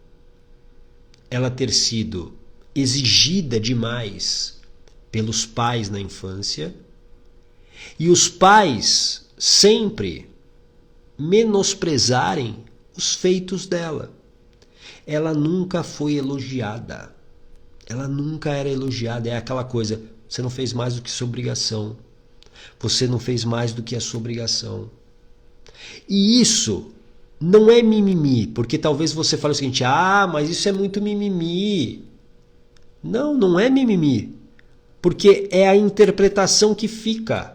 ela ter sido exigida demais pelos pais na infância, e os pais sempre menosprezarem os feitos dela. Ela nunca foi elogiada. Ela nunca era elogiada. É aquela coisa, você não fez mais do que sua obrigação. Você não fez mais do que a sua obrigação. E isso não é mimimi, porque talvez você fale o seguinte, mas isso é muito mimimi. Não, não é mimimi, porque é a interpretação que fica.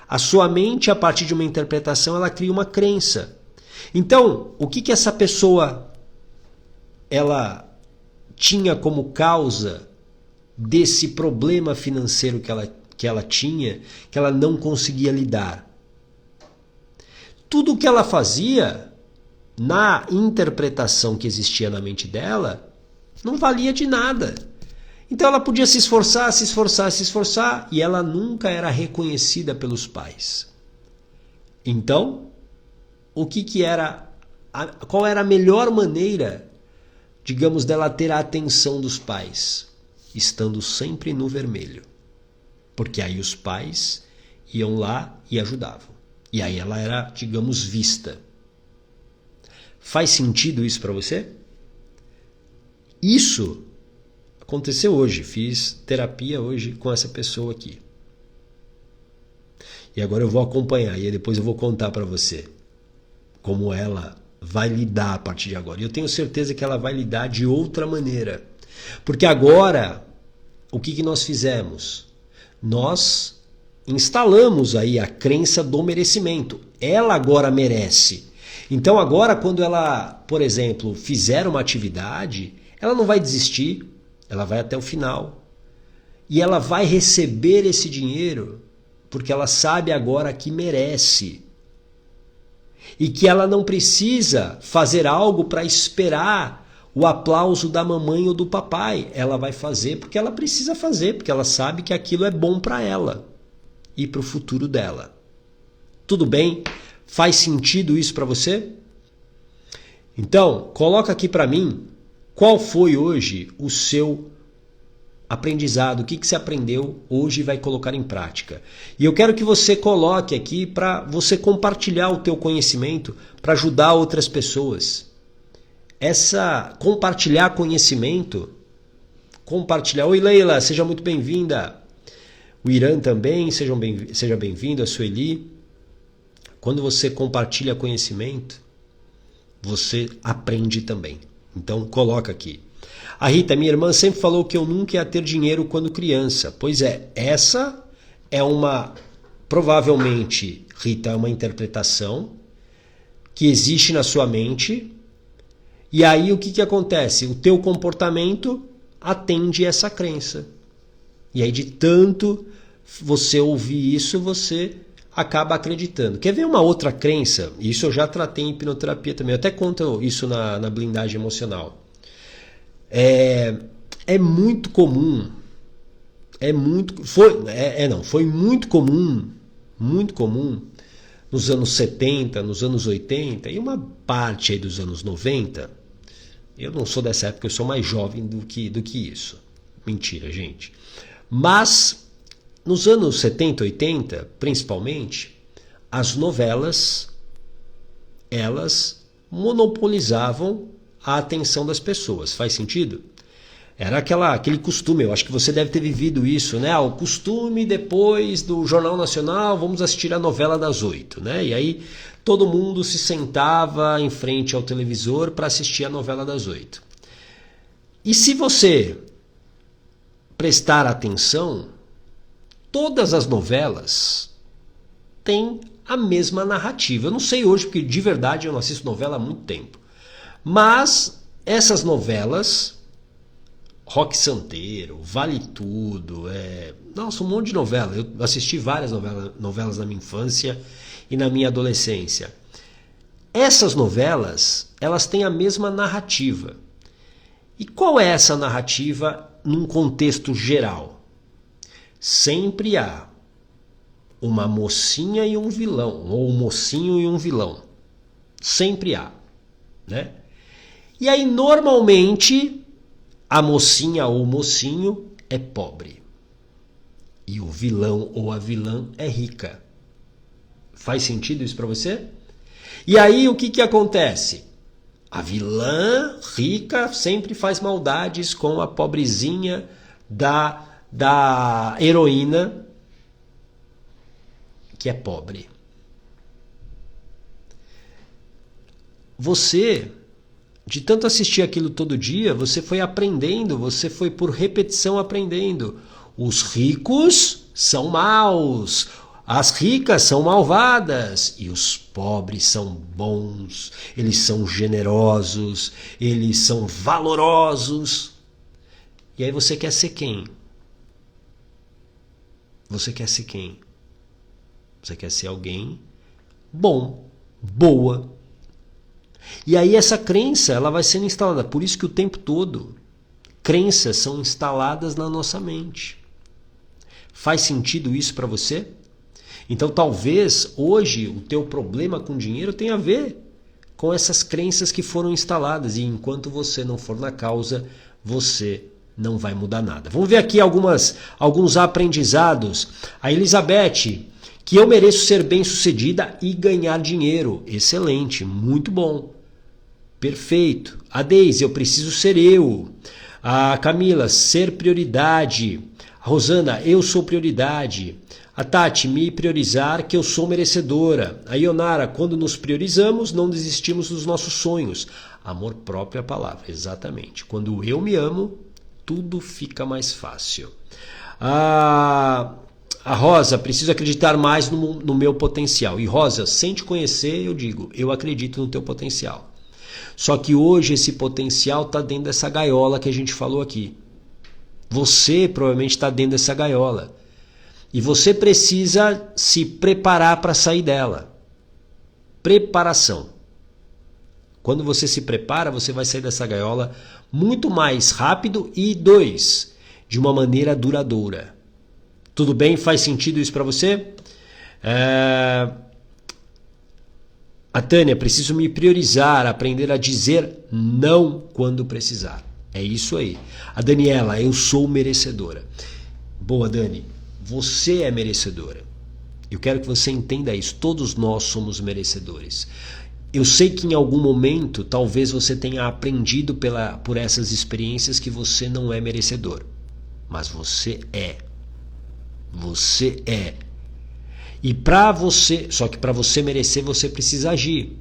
A sua mente, a partir de uma interpretação, ela cria uma crença. Então, o que essa pessoa ela tinha como causa desse problema financeiro que ela tinha, que ela não conseguia lidar? Tudo o que ela fazia, na interpretação que existia na mente dela, não valia de nada. Então ela podia se esforçar, se esforçar, se esforçar, e ela nunca era reconhecida pelos pais. Então, qual era a melhor maneira, digamos, dela ter a atenção dos pais? Estando sempre no vermelho. Porque aí os pais iam lá e ajudavam. E aí ela era, digamos, vista. Faz sentido isso para você? Isso aconteceu hoje. Fiz terapia hoje com essa pessoa aqui. E agora eu vou acompanhar e depois eu vou contar para você como ela vai lidar a partir de agora. E eu tenho certeza que ela vai lidar de outra maneira. Porque agora, o que nós fizemos? Nós instalamos aí a crença do merecimento. Ela agora merece. Então agora, quando ela, por exemplo, fizer uma atividade, ela não vai desistir, ela vai até o final. E ela vai receber esse dinheiro porque ela sabe agora que merece. E que ela não precisa fazer algo para esperar o aplauso da mamãe ou do papai. Ela vai fazer porque ela precisa fazer, porque ela sabe que aquilo é bom para ela e para o futuro dela. Tudo bem? Faz sentido isso para você? Então, coloca aqui para mim qual foi hoje o seu aprendizado, o que você aprendeu hoje e vai colocar em prática. E eu quero que você coloque aqui para você compartilhar o teu conhecimento para ajudar outras pessoas. Compartilhar conhecimento, Oi Leila, seja muito bem-vinda. O Irã também, seja bem-vindo, a Sueli. Quando você compartilha conhecimento, você aprende também. Então coloca aqui. A Rita, minha irmã, sempre falou que eu nunca ia ter dinheiro quando criança. Pois é, essa é provavelmente, Rita, é uma interpretação que existe na sua mente. E aí o que acontece? O teu comportamento atende essa crença. E aí de tanto você ouvir isso, você acaba acreditando. Quer ver uma outra crença? Isso eu já tratei em hipnoterapia também. Eu até conto isso na blindagem emocional. É muito comum. Foi muito comum nos anos 70, nos anos 80 e uma parte aí dos anos 90. Eu não sou dessa época, eu sou mais jovem do que isso. Mentira, gente. Mas nos anos 70, 80, principalmente, as novelas, elas monopolizavam a atenção das pessoas. Faz sentido? Era aquele costume, eu acho que você deve ter vivido isso, né? O costume, depois do Jornal Nacional, vamos assistir a novela das 8, né? E aí todo mundo se sentava em frente ao televisor para assistir a novela das 8. E se você prestar atenção, todas as novelas têm a mesma narrativa. Eu não sei hoje, porque de verdade eu não assisto novela há muito tempo. Mas essas novelas Roque Santeiro, Vale Tudo, nossa, um monte de novela. Eu assisti várias novelas na minha infância e na minha adolescência. Essas novelas, elas têm a mesma narrativa. E qual é essa narrativa num contexto geral? Sempre há uma mocinha e um vilão, ou um mocinho e um vilão. Sempre há, né? E aí, normalmente, a mocinha ou o mocinho é pobre. E o vilão ou a vilã é rica. Faz sentido isso para você? E aí, o que acontece? A vilã rica sempre faz maldades com a pobrezinha da heroína que é pobre. Você, de tanto assistir aquilo todo dia, você foi aprendendo, você foi por repetição aprendendo. Os ricos são maus, as ricas são malvadas e os pobres são bons, eles são generosos, eles são valorosos. E aí você quer ser quem? Você quer ser quem? Você quer ser alguém bom, boa. E aí essa crença, ela vai sendo instalada. Por isso que o tempo todo, crenças são instaladas na nossa mente. Faz sentido isso para você? Então talvez hoje o teu problema com dinheiro tenha a ver com essas crenças que foram instaladas. E enquanto você não for na causa, você não vai mudar nada. Vamos ver aqui alguns aprendizados. A Elizabeth, que eu mereço ser bem-sucedida e ganhar dinheiro. Excelente, muito bom. Perfeito. A Deise, eu preciso ser eu. A Camila, ser prioridade. A Rosana, eu sou prioridade. A Tati, me priorizar, que eu sou merecedora. A Ionara, quando nos priorizamos, não desistimos dos nossos sonhos. Amor próprio é a palavra, exatamente. Quando eu me amo, tudo fica mais fácil. A Rosa, preciso acreditar mais no meu potencial. E Rosa, sem te conhecer, eu digo, eu acredito no teu potencial. Só que hoje esse potencial está dentro dessa gaiola que a gente falou aqui. Você provavelmente está dentro dessa gaiola. E você precisa se preparar para sair dela. Preparação. Quando você se prepara, você vai sair dessa gaiola muito mais rápido e, de uma maneira duradoura. Tudo bem? Faz sentido isso para você? A Tânia, preciso me priorizar, aprender a dizer não quando precisar. É isso aí. A Daniela, eu sou merecedora. Boa, Dani. Você é merecedora. Eu quero que você entenda isso. Todos nós somos merecedores. Eu sei que em algum momento, talvez você tenha aprendido por essas experiências que você não é merecedor. Mas você é. Você é. E só que para você merecer, você precisa agir.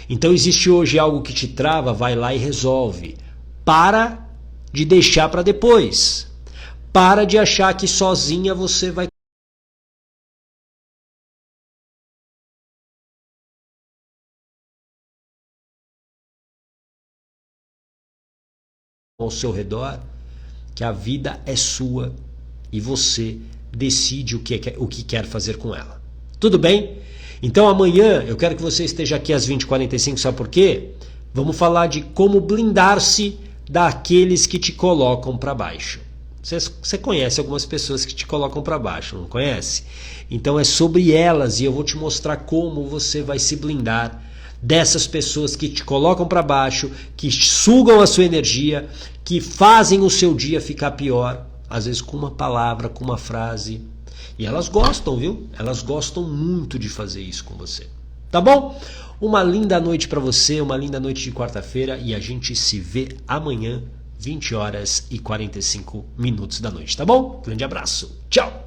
Então existe hoje algo que te trava, vai lá e resolve. Para de deixar para depois. Para de achar que sozinha você vai ao seu redor, que a vida é sua e você decide o que quer fazer com ela. Tudo bem? Então amanhã eu quero que você esteja aqui às 20h45, sabe por quê? Vamos falar de como blindar-se daqueles que te colocam para baixo. Você conhece algumas pessoas que te colocam para baixo, não conhece? Então é sobre elas e eu vou te mostrar como você vai se blindar dessas pessoas que te colocam para baixo, que sugam a sua energia, que fazem o seu dia ficar pior, às vezes com uma palavra, com uma frase. E elas gostam, viu? Elas gostam muito de fazer isso com você. Tá bom? Uma linda noite para você, uma linda noite de quarta-feira e a gente se vê amanhã, 20h45 da noite, tá bom? Grande abraço. Tchau!